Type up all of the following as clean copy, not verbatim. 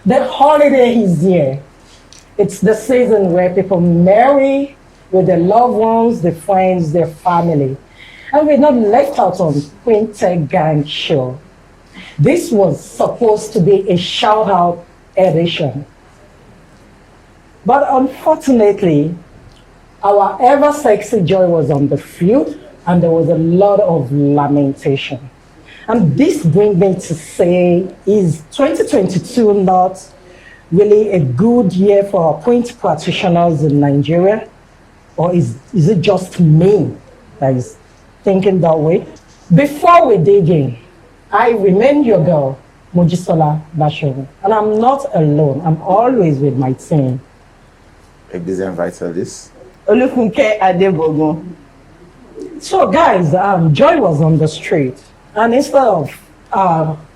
The holiday is here. It's the season where people marry with their loved ones, their friends, their family. And we're not left out on Quintet Gang Show. This was supposed to be a shout out edition. But unfortunately, our ever sexy Joy was on the field and there was a lot of lamentation. And this brings me to say, is 2022 not really a good year for our print practitioners in Nigeria? Or is it just me that is thinking that way? Before we dig in, I remain your girl, Mojisola Bashoru, and I'm not alone. I'm always with my team. A busy vitalist. Olufunke Adebogun. So guys, Joy was on the street, and instead of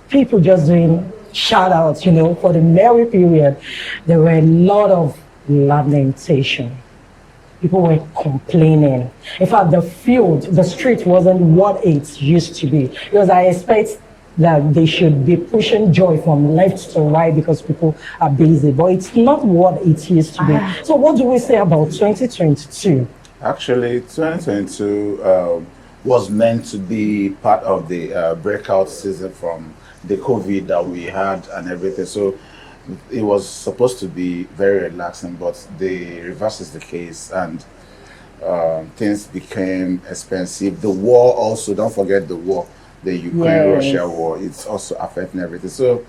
people just doing shout outs, for the merry period, there were a lot of lamentation. People were complaining. In fact, the street wasn't what it used to be. Because I expect that they should be pushing Joy from left to right because people are busy. But it's not what it used to be. So what do we say about 2022? Actually, 2022 was meant to be part of the breakout season from the COVID that we had and everything. So it was supposed to be very relaxing, but the reverse is the case, and things became expensive. The war also, don't forget the war, the Ukraine-Russia war, it's also affecting everything. So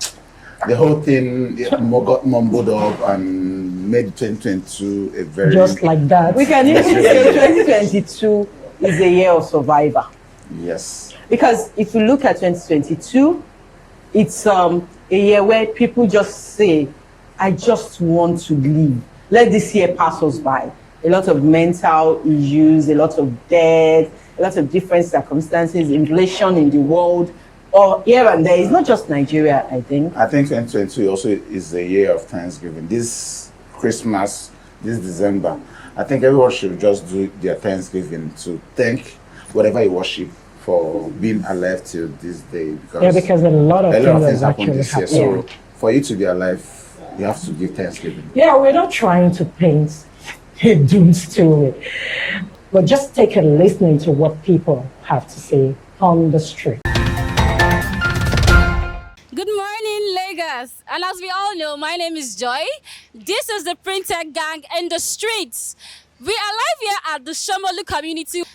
the whole thing got mumbled up and made 2022 a very... Just like that. We can even say 2022 is a year of survivor. Yes. Because if you look at 2022, it's a year where people just say, I just want to live. Let this year pass us by. A lot of mental issues, a lot of death, a lot of different circumstances, inflation in the world, or here and there. It's not just Nigeria, I think. I think 2022 also is the year of Thanksgiving. This Christmas, this December, I think everyone should just do their Thanksgiving to thank whatever you worship for being alive till this day. Because a lot of things happened this year. happened. So for you to be alive, you have to give Thanksgiving. Yeah, we're not trying to paint a doom story, but just take a listening to what people have to say on the street. Good morning, Lagos. And as we all know, my name is Joy. This is the Printed Gang in the streets. We are live here at the Shomolu community. And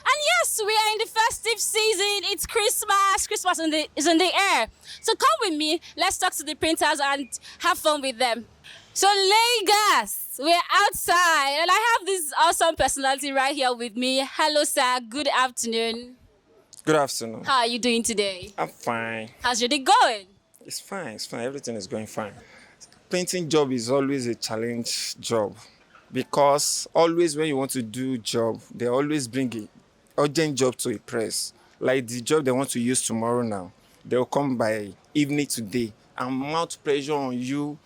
yes, we are in the festive season. It's Christmas. Christmas is in the air. So come with me. Let's talk to the printers and have fun with them. So Lagos, we're outside. And I have this awesome personality right here with me. Hello, sir. Good afternoon. Good afternoon. How are you doing today? I'm fine. How's your day going? It's fine. Everything is going fine. Painting job is always a challenge job because always when you want to do job, they always bring a urgent job to a press. Like the job they want to use tomorrow now, they'll come by evening today and mount pressure on you,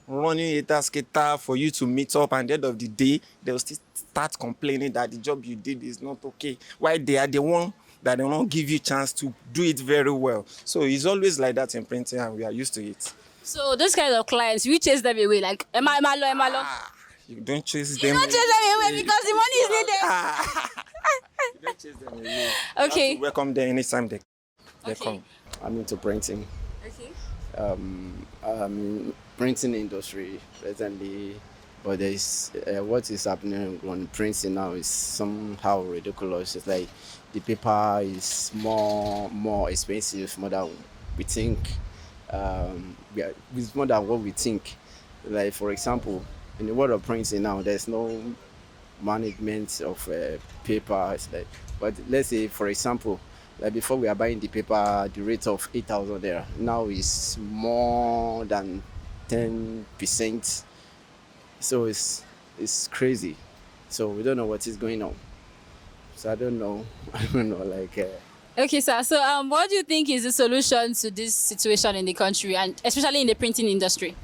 running a skater for you to meet up, and at the end of the day, they'll still start complaining that the job you did is not okay. Why they are the one that they won't give you chance to do it very well. So it's always like that in printing, and we are used to it. So those kind of clients, we chase them away, like, am I low? You don't chase them. You don't chase them away because the money is needed. You don't chase them away. Okay. You have to welcome them anytime they come. I'm into printing. Okay. Printing industry presently, but there's what is happening on printing now is somehow ridiculous. It's like the paper is more expensive, more than we think. It's more than what we think. Like for example, in the world of printing now, there's no management of paper. It's like, but let's say for example, like before we are buying the paper, the rate of 8,000 there now is more than 10%. So it's crazy. So we don't know what is going on. So I don't know. Okay, sir. So what do you think is the solution to this situation in the country, and especially in the printing industry?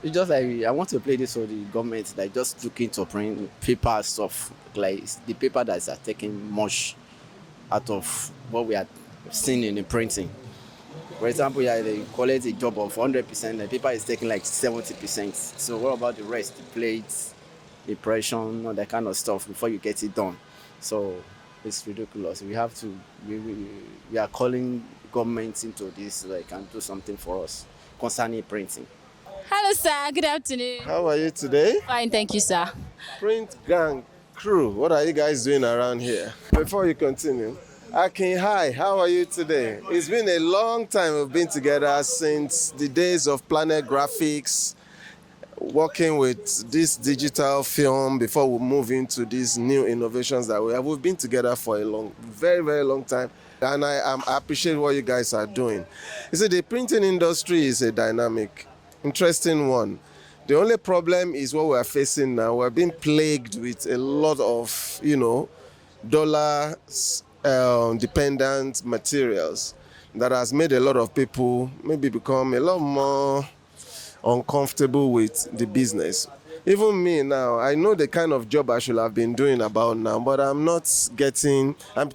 It's just like I want to play this for the government, like just looking to print paper stuff, like it's the paper that are taking much out of what we are seeing in the printing. For example, yeah, they collect a job of 100%, the paper is taking like 70%. So what about the rest, the plates, impression, all that kind of stuff before you get it done? So it's ridiculous. We have to, we are calling government into this so they can do something for us concerning printing. Hello, sir. Good afternoon. How are you today? Fine, thank you, sir. Print Gang crew, what are you guys doing around here? Before you continue, Akin, hi, how are you today? It's been a long time we've been together since the days of Planet Graphics, working with this digital film before we move into these new innovations that we have. We've been together for a very, very long time. And I appreciate what you guys are doing. You see, the printing industry is a dynamic, interesting one. The only problem is what we're facing now. We're being plagued with a lot of, dollar dependent materials that has made a lot of people maybe become a lot more uncomfortable with the business. Even me now, I know the kind of job I should have been doing about now, but I'm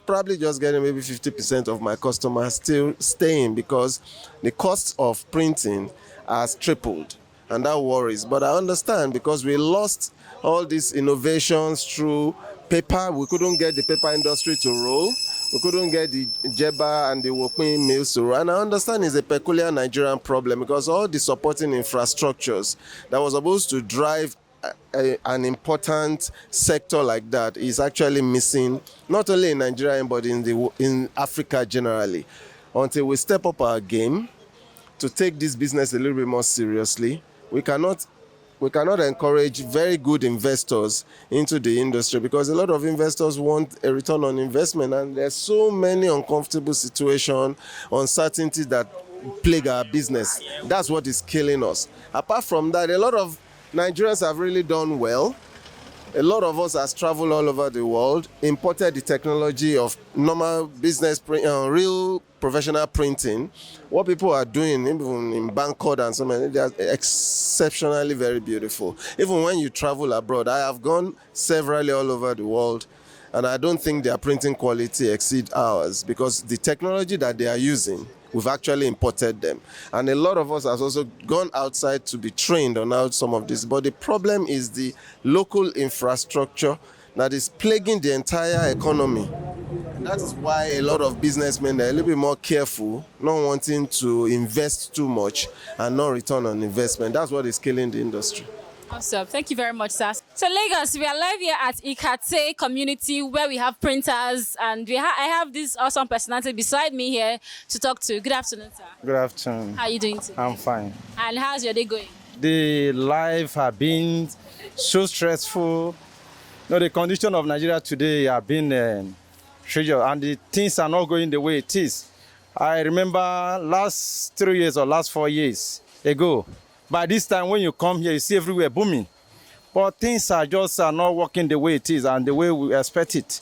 probably just getting maybe 50% of my customers still staying because the cost of printing has tripled. And that worries. But I understand because we lost all these innovations through paper. We couldn't get the paper industry to roll. We couldn't get the Jeba and the Wokpin mills to roll. And I understand it's a peculiar Nigerian problem because all the supporting infrastructures that was supposed to drive an important sector like that is actually missing, not only in Nigeria but in Africa generally. Until we step up our game to take this business a little bit more seriously, we cannot encourage very good investors into the industry because a lot of investors want a return on investment, and there's so many uncomfortable situations, uncertainties that plague our business. That's what is killing us. Apart from that, a lot of Nigerians have really done well. A lot of us has traveled all over the world, imported the technology of normal business, real professional printing. What people are doing, even in Bangkok and so many, they are exceptionally very beautiful. Even when you travel abroad, I have gone severally all over the world, and I don't think their printing quality exceeds ours because the technology that they are using, we've actually imported them. And a lot of us have also gone outside to be trained on how some of this. But the problem is the local infrastructure that is plaguing the entire economy. And that is why a lot of businessmen are a little bit more careful, not wanting to invest too much and not return on investment. That's what is killing the industry. Awesome. Thank you very much, sir. So Lagos, we are live here at Ikate community where we have printers, and I have this awesome personality beside me here to talk to. Good afternoon, sir. Good afternoon. How are you doing today? I'm fine. And how's your day going? The life have been so stressful. The condition of Nigeria today have been treacherous, and the things are not going the way it is. I remember last 3 years or last 4 years ago, by this time when you come here, you see everywhere booming. But things are not working the way it is and the way we expect it.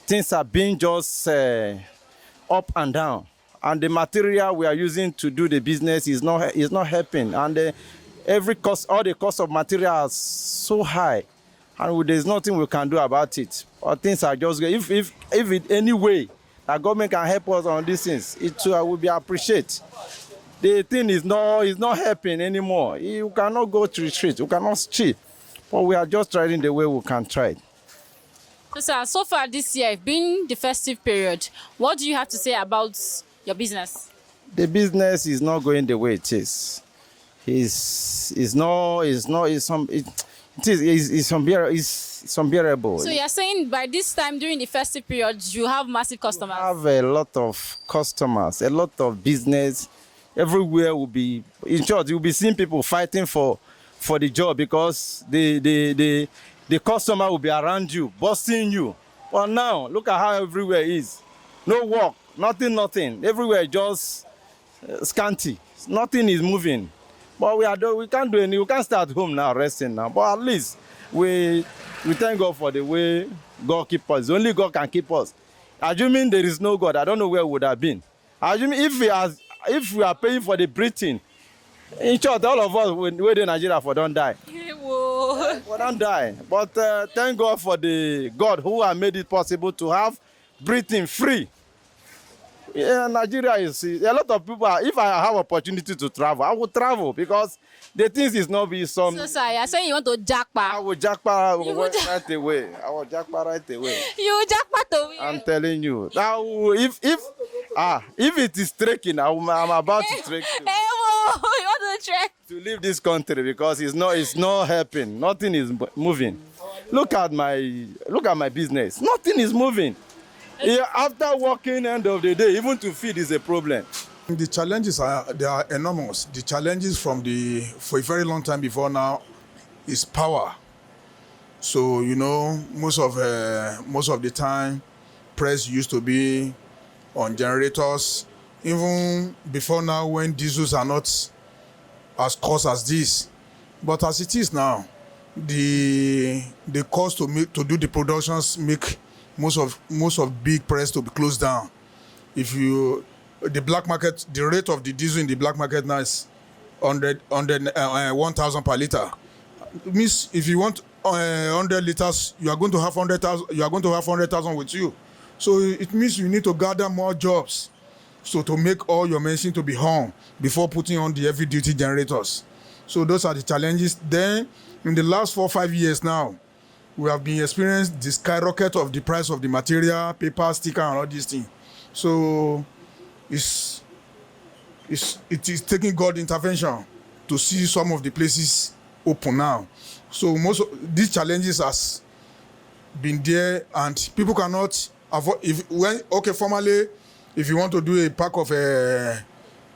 Things are being just up and down. And the material we are using to do the business is not helping. And all the cost of material is so high. And there's nothing we can do about it. But things are just, if in any way the government can help us on these things, it too will be appreciated. The thing is not helping anymore. You cannot go to retreat. You cannot cheat. But we are just trying the way we can try. So, sir, so far this year, being the festive period, what do you have to say about your business? The business is not going the way it is. It's unbearable. So you're saying by this time during the festive period, you have massive customers? We have a lot of customers, a lot of business. Everywhere will be, in short, you'll be seeing people fighting for the job because the customer will be around you, bossing you. But now, look at how everywhere is. No work, nothing. Everywhere just scanty. Nothing is moving. But we can't do anything. We can't stay at home now, resting now. But at least we thank God for the way God keeps us. Only God can keep us. Assuming there is no God, I don't know where we would have been. Assuming if we are paying for the breathing, in short, all of us we in Nigeria for don't die. We don't die. But thank God for the God who has made it possible to have breathing free. Yeah, Nigeria is a lot of people. If I have opportunity to travel, I will travel because the things is not be some. So sorry, you're saying you want to I jackpot. will jackpot You would- right away. I will jackpot right away. You jackpot to I'm win. telling you. Now, if it is trekking, I'm about to trek Hey, whoa, you want to trek? to leave this country because it's not helping. Nothing is moving. Look at my business. Nothing is moving. Yeah, after working end of the day, even to feed is a problem. The challenges they are enormous. The challenges for a very long time before now is power. So most of the time, press used to be on generators. Even before now, when diesels are not as cost as this, but as it is now, the cost to do the productions make most of big press to be closed down. The black market, the rate of the diesel in the black market now is 1,000 per liter. It means if you want 100 liters, you are going to have 100,000. You are going to have 100,000 with you. So it means you need to gather more jobs, so to make all your machines to be hung before putting on the heavy duty generators. So those are the challenges. Then in the last 4 or 5 years now, we have been experiencing the skyrocket of the price of the material, paper, sticker, and all these things. So it is taking God intervention to see some of the places open now. So most of these challenges has been there, and people cannot avoid. Formally, if you want to do a pack of a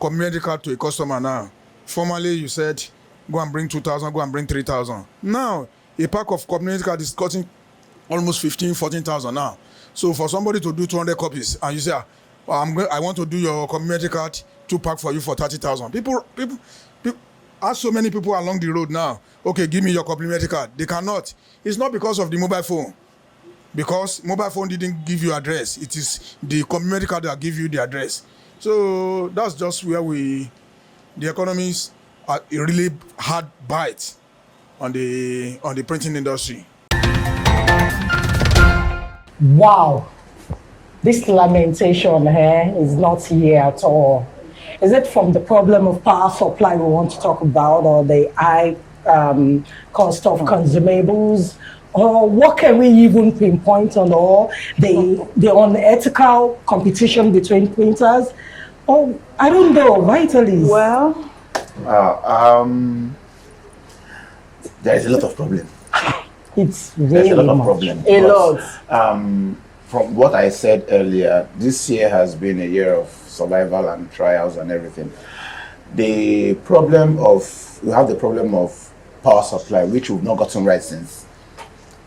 community card to a customer now, formally you said go and bring 2,000, go and bring 3,000. Now a pack of community card is costing almost 14,000 now. So for somebody to do 200 copies and you say, I want to do your community card 2 pack for you for 30,000. People ask so many people along the road now, okay, give me your complimentary card. They cannot. It's not because of the mobile phone. Because mobile phone didn't give you address. It is the complimentary card that give you the address. So that's just where the economies are a really hard bite on the printing industry. Wow. This lamentation here is not here at all. Is it from the problem of power supply we want to talk about, or the high cost of consumables, or what can we even pinpoint on, or the unethical competition between printers? Oh, I don't know, Vitalis. Well, There is a lot of problem. It's There's really a lot of much. problem. a lot. From what I said earlier, this year has been a year of survival and trials and everything. We have the problem of power supply, which we've not gotten right since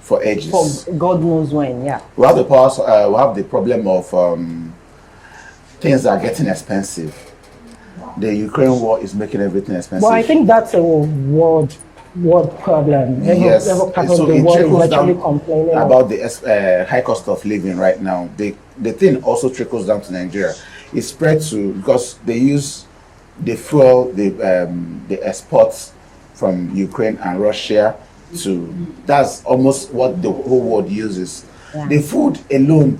for ages. For God knows when, yeah. We have the problem of things are getting expensive. The Ukraine war is making everything expensive. Well, I think that's a world problem. Yes, Every part so of the it world trickles is actually down complaining about the high cost of living right now. The thing also trickles down to Nigeria. It spread to, because they use the fuel, the exports from Ukraine and Russia that's almost what the whole world uses. Yeah. The food alone,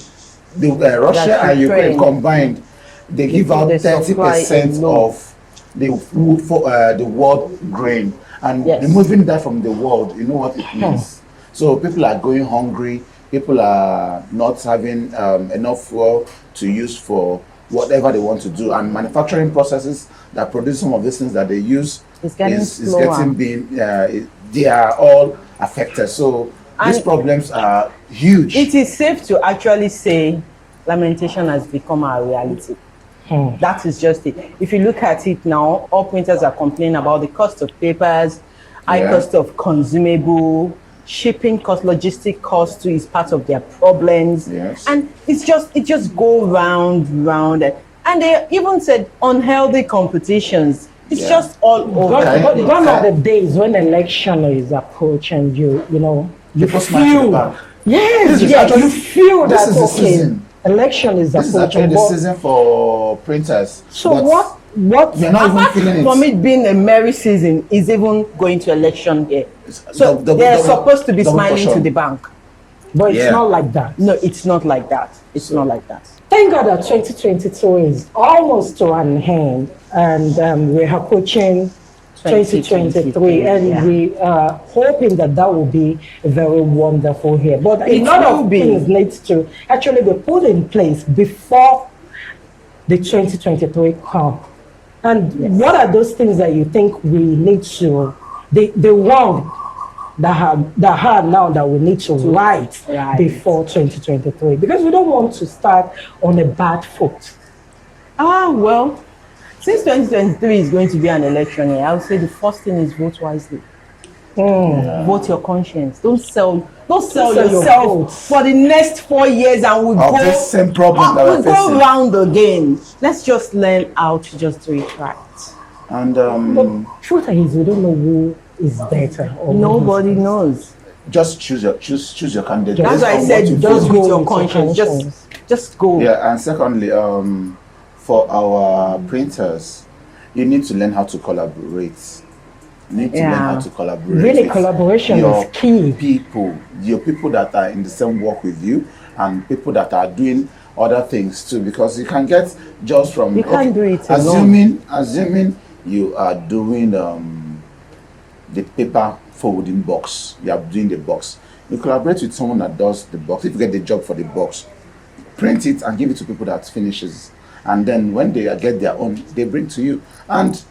Russia and Ukraine combined, they give out 30% of the food for the world grain. And removing that from the world, you know what it means. So people are going hungry. People are not having enough fuel to use for whatever they want to do. And manufacturing processes that produce some of these things that they use is they are all affected. So these problems are huge. It is safe to actually say lamentation has become our reality. That is just it. If you look at it now, all printers are complaining about the cost of papers, high cost of consumable, shipping cost, logistic cost too is part of their problems. Yes. And it just go round. And they even said unhealthy competitions. It's just all over. Gone are the days when election is approaching, you People smash the bank. Yes, you feel that election is This is approaching. actually the season for printers. So but what You're not even feeling it. From it being a merry season, is even going to election here. So they're supposed to be smiling to the bank. But it's not like that. No, it's not like that. It's not like that. Thank God that 2022 is almost to an end, and we are approaching 2023, and yeah. we are hoping that that will be a very wonderful year. But a It lot will of be. things need to actually be put in place before the 2023 come. And what are those things that you think we need to, the wrong that are now that we need to right before 2023? Because we don't want to start on a bad foot. Well, since 2023 is going to be an election year, I would say the first thing is vote wisely. Vote your conscience. Don't sell your yourself votes for the next 4 years, and we'll go this same problem that we'll we're go facing. round again. Let's just learn how to just do it right. And Truth is, we don't know who is better. Or Nobody knows. just choose your candidate. That's based why I on said what you just feel. with your conscience. Just go. Yeah, and secondly, for our printers, you need to learn how to collaborate. You need to learn how to collaborate. Really, with collaboration your is key. Your people that are in the same work with you, and people that are doing other things too, because you can get jobs from. You can't do it alone. Assuming you are doing the paper folding box, you are doing the box. You collaborate with someone that does the box. If you get the job for the box, print it and give it to people that finishes, and then when they get their own, they bring to you, and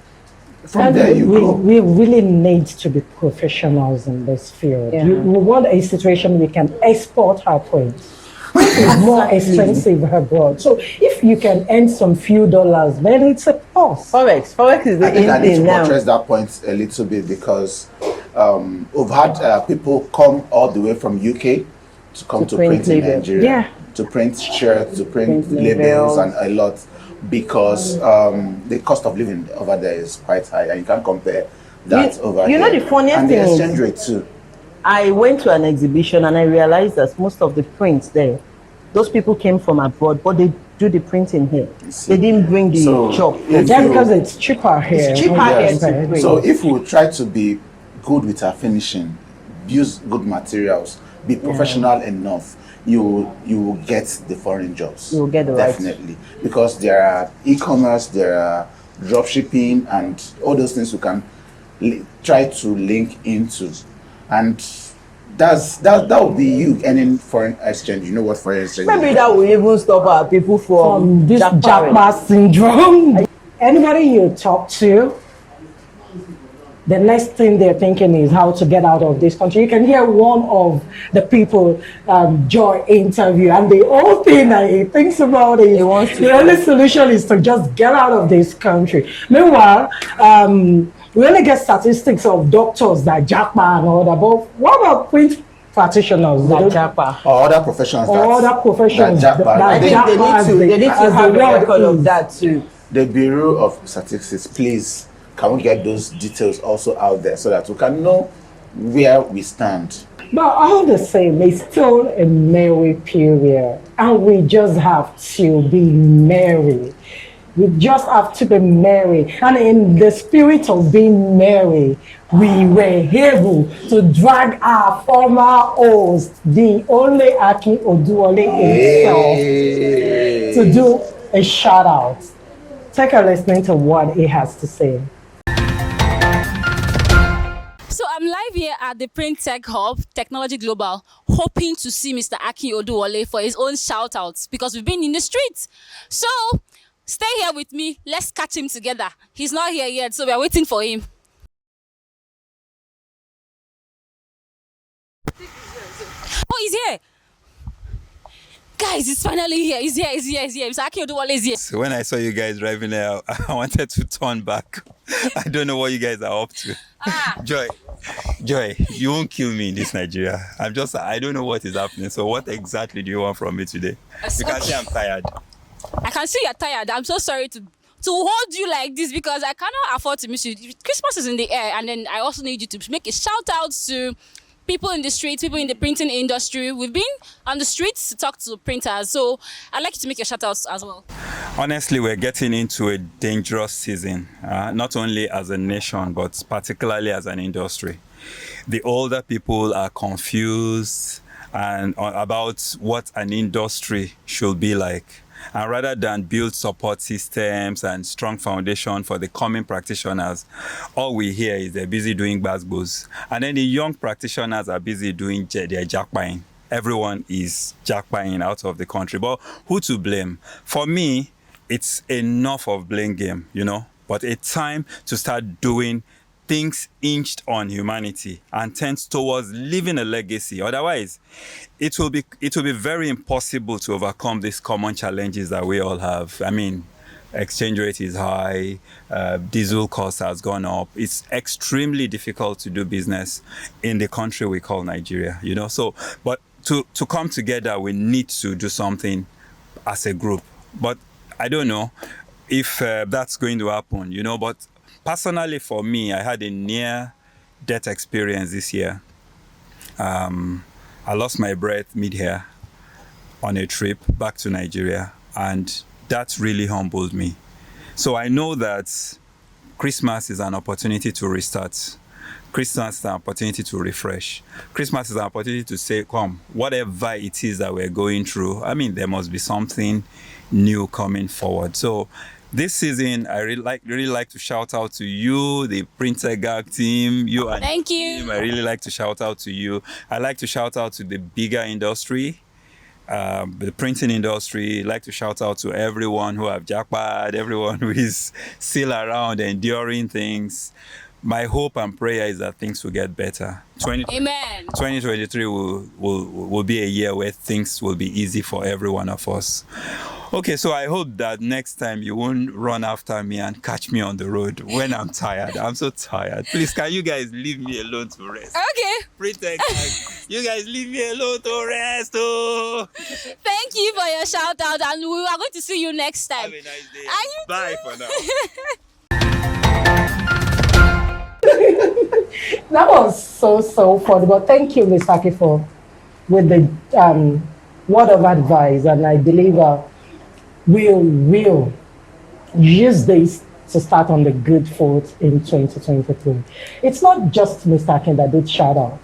from there you go. We really need to be professionals in this field. Yeah. We want a situation we can export our prints. It's more expensive abroad. So if you can earn some few dollars, then it's a plus. Forex is the I think I in need thing to now. buttress that point a little bit, because we've had people come all the way from UK to come to print in labels. Nigeria, Yeah. to print shirts, to print Print labels, labels. and a lot, because the cost of living over there is quite high, and you can't compare that over you here. know the funniest and thing the is- exchange rate too. I went to an exhibition and I realized that most of the prints there, those people came from abroad, but they do the printing here. They didn't bring the job. if Yeah, you- because it's cheaper here. It's cheaper Yes. here to print. So if we try to be good with our finishing, use good materials, be professional enough, you will get the foreign jobs. You will get the right. Definitely, because there are e-commerce, there are drop shipping, and all those things we can try to link into, and that would be you earning foreign exchange. You know what foreign exchange Maybe is? that will even stop our people from This jackpot. jackpot syndrome. Anybody you talk to, the next thing they're thinking is how to get out of this country. You can hear one of the people, Joy, interview, and the whole thing that he thinks about is the only solution is to just get out of this country. Meanwhile, we only get statistics of doctors that jackpot and all that, but what about print practitioners That jackpot. Or other professions. or other professions that jackpot. I think they need to have a record of that too. The Bureau of Statistics, please, can we get those details also out there so that we can know where we stand? But all the same, it's still a merry period, and we just have to be merry. We just have to be merry, and in the spirit of being merry, we were able to drag our former host, the only Aki Oduwole himself, to do a shout out. Take a listen to what he has to say. So I'm live here at the Print Tech Hub, Technology Global, hoping to see Mr. Aki Oduwole for his own shout-outs because we've been in the streets. So stay here with me. Let's catch him together. He's not here yet, so we're waiting for him. Oh, he's here. Guys, he's finally here. He's here. Mr. Aki Oduwole is here. So when I saw you guys driving there, I wanted to turn back. I don't know what you guys are up to. Joy, you won't kill me in this Nigeria. I don't know what is happening. So what exactly do you want from me today? You can see I'm tired. I can see you're tired. I'm so sorry to hold you like this because I cannot afford to miss you. Christmas is in the air, and then I also need you to make a shout out to people in the streets, people in the printing industry. We've been on the streets to talk to printers, so I'd like you to make your shout outs as well. Honestly, we're getting into a dangerous season, not only as a nation, but particularly as an industry. The older people are confused and about what an industry should be like. And rather than build support systems and strong foundation for the coming practitioners, all we hear is they're busy doing basbos. And then the young practitioners are busy doing their jackpine. Everyone is jackpine out of the country. But who to blame? For me, it's enough of blame game, but it's time to start doing things hinged on humanity and tends towards leaving a legacy. Otherwise, it will be very impossible to overcome these common challenges that we all have. I mean, exchange rate is high, diesel cost has gone up. It's extremely difficult to do business in the country we call Nigeria, So, but to come together, we need to do something as a group. But I don't know if that's going to happen, but personally for me, I had a near-death experience this year. I lost my breath mid-air on a trip back to Nigeria, and that really humbled me. So I know that Christmas is an opportunity to restart. Christmas is an opportunity to refresh. Christmas is an opportunity to say, come, whatever it is that we're going through, I mean, there must be something new coming forward. So this season, I really like to shout out to you, the Printer Gag team, you and Thank you. team. I really like to shout out to you. I like to shout out to the bigger industry, the printing industry. I like to shout out to everyone who have jackpot, everyone who is still around enduring things. My hope and prayer is that things will get better. Amen. 2023 will be a year where things will be easy for every one of us. Okay, so I hope that next time you won't run after me and catch me on the road when I'm tired. I'm so tired. Please, can you guys leave me alone to rest? Okay. Pretend you guys leave me alone to rest. Oh. Thank you for your shout out, and we are going to see you next time. Have a nice day. And you Bye too. for now. That was so funny. But thank you, Ms. Akifo, with the word of advice. And I believe we'll use this to start on the good foot in 2023. It's not just Mr. Akin that did shout out.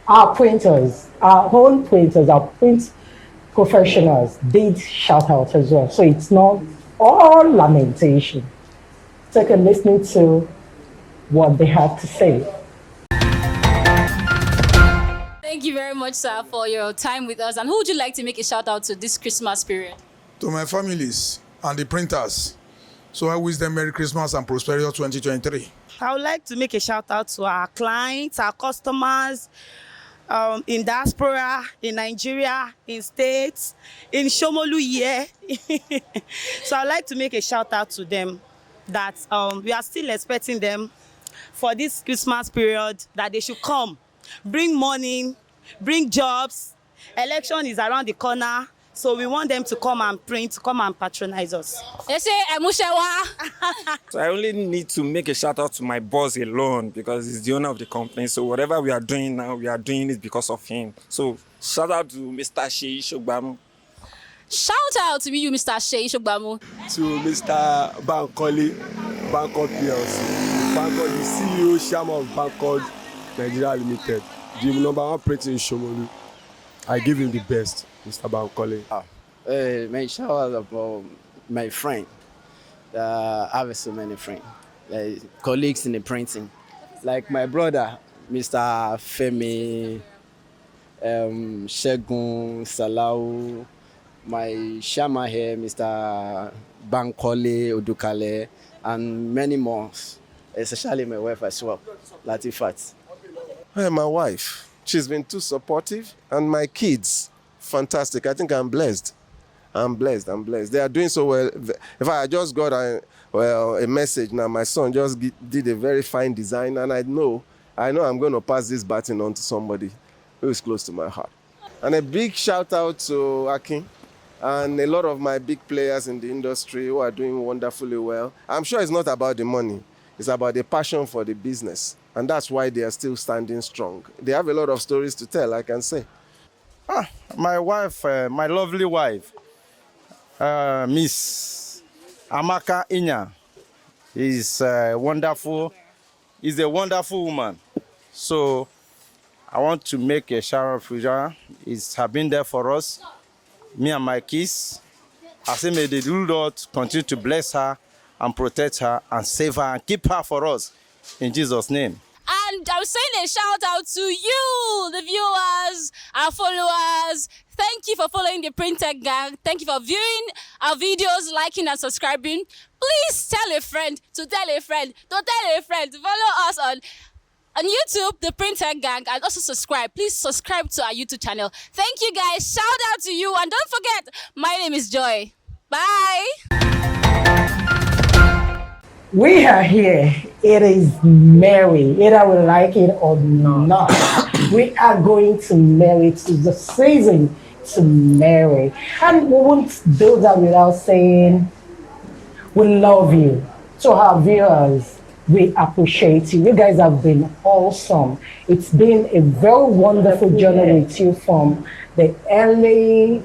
Our printers, our own printers, our print professionals did shout out as well. So it's not all lamentation. Take a listen to what they have to say. Thank you very much, sir, for your time with us. And who would you like to make a shout out to this Christmas period? To my families and the printers. So I wish them Merry Christmas and Prosperity 2023. I would like to make a shout out to our clients, our customers, in diaspora, in Nigeria, in states, in Shomolu here. So I'd like to make a shout out to them that we are still expecting them for this Christmas period, that they should come, bring money, bring jobs. Election is around the corner, so we want them to come and print, to come and patronize us. They say, Emushewa. So I only need to make a shout out to my boss alone because he's the owner of the company. So whatever we are doing now, we are doing it because of him. So shout out to Mr. Shei Shogbamu. Shout out to you, Mr. Shei Shogbamu. To Mr. Bankole, Bangkok PLC. Bangkok, the CEO, chairman of Bangkok Nigeria Limited. The #1 printer in Shomolu. I give him the best, Mr. Bankole. My shout out about my friend. I have so many friends, colleagues in the printing. Like my brother, Mr. Femi, Shegun, Salau, my shaman here, Mr. Bankole, Odukale, and many more, especially my wife as well, Latifat. Hey, my wife, she's been too supportive, and my kids, fantastic. I think I'm blessed. I'm blessed. They are doing so well. If I just got a message now, my son just did a very fine design, and I know I'm going to pass this baton on to somebody who is close to my heart. And a big shout out to Akin and a lot of my big players in the industry who are doing wonderfully well. I'm sure it's not about the money. It's about the passion for the business. And that's why they are still standing strong. They have a lot of stories to tell, I can say. My wife, my lovely wife, Miss Amaka Inya, is wonderful. Is a wonderful woman. So I want to make a shout out for her. It's have been there for us, me and my kids. I say may the Lord continue to bless her and protect her and save her and keep her for us. In Jesus' name. And I'm saying a shout out to you, the viewers, our followers. Thank you for following the Printed Gang. Thank you for viewing our videos, liking and subscribing. Please tell a friend to tell a friend to tell a friend to follow us on YouTube, the Printed Gang, and also subscribe. Please subscribe to our YouTube channel. Thank you guys. Shout out to you. And don't forget, my name is Joy. Bye. We are here. It is merry, either we like it or not. We are going to marry. It is the season to marry. And we won't do that without saying we love you. To our viewers, we appreciate you. You guys have been awesome. It's been a very wonderful journey with you from the early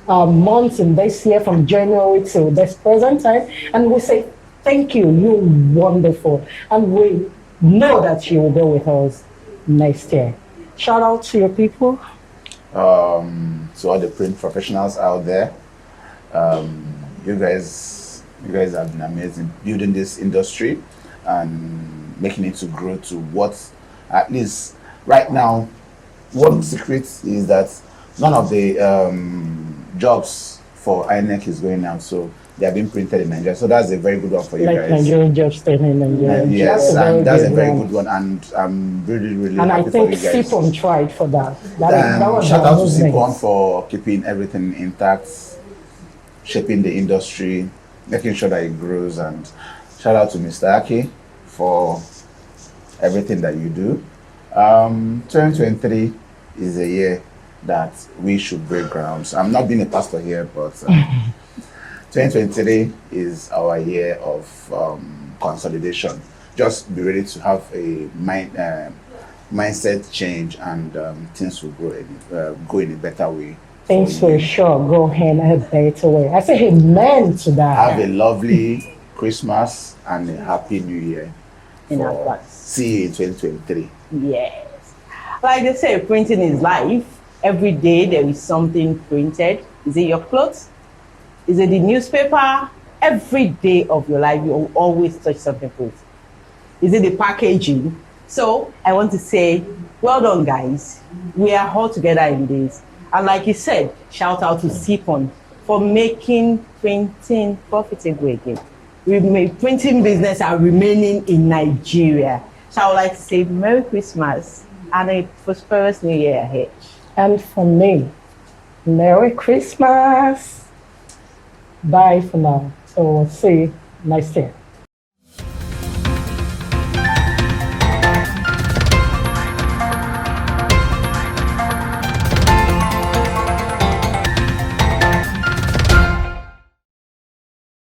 months in this year, from January to this present time. And we say, thank you, you're wonderful. And we know that you will be with us next year. Shout out to your people. To all the print professionals out there. You guys have been amazing building this industry and making it to grow to what, at least right now, one secret is that none of the jobs for INEC is going out. So they are being printed in Nigeria. So that's a very good one for you like guys. Nigerian jobs staying in Nigeria. Yes, that's a very good one. one. And I'm really, really And I happy for think you guys. Sipon tried for that. That was Shout out to amazing. Sipon for keeping everything intact, shaping the industry, making sure that it grows. And shout out to Mr. Aki for everything that you do. 2023 is a year that we should break grounds. I'm not being a pastor here, but 2023 is our year of consolidation. Just be ready to have a mindset change, and things will go in a better way. Things will sure go in a better way. I say amen to that. Have a lovely Christmas and a happy New Year. In advance. See you in 2023. Yes. Like they say, printing is life. Every day there is something printed. Is it your clothes? Is it the newspaper? Every day of your life, you will always touch something printed. Is it the packaging? So I want to say, well done, guys. We are all together in this. And like you said, shout out to Sipon for making printing profitable again. We made printing business are remaining in Nigeria. So I would like to say Merry Christmas and a prosperous New Year ahead. And for me, Merry Christmas. Bye for now. So we'll see you next year.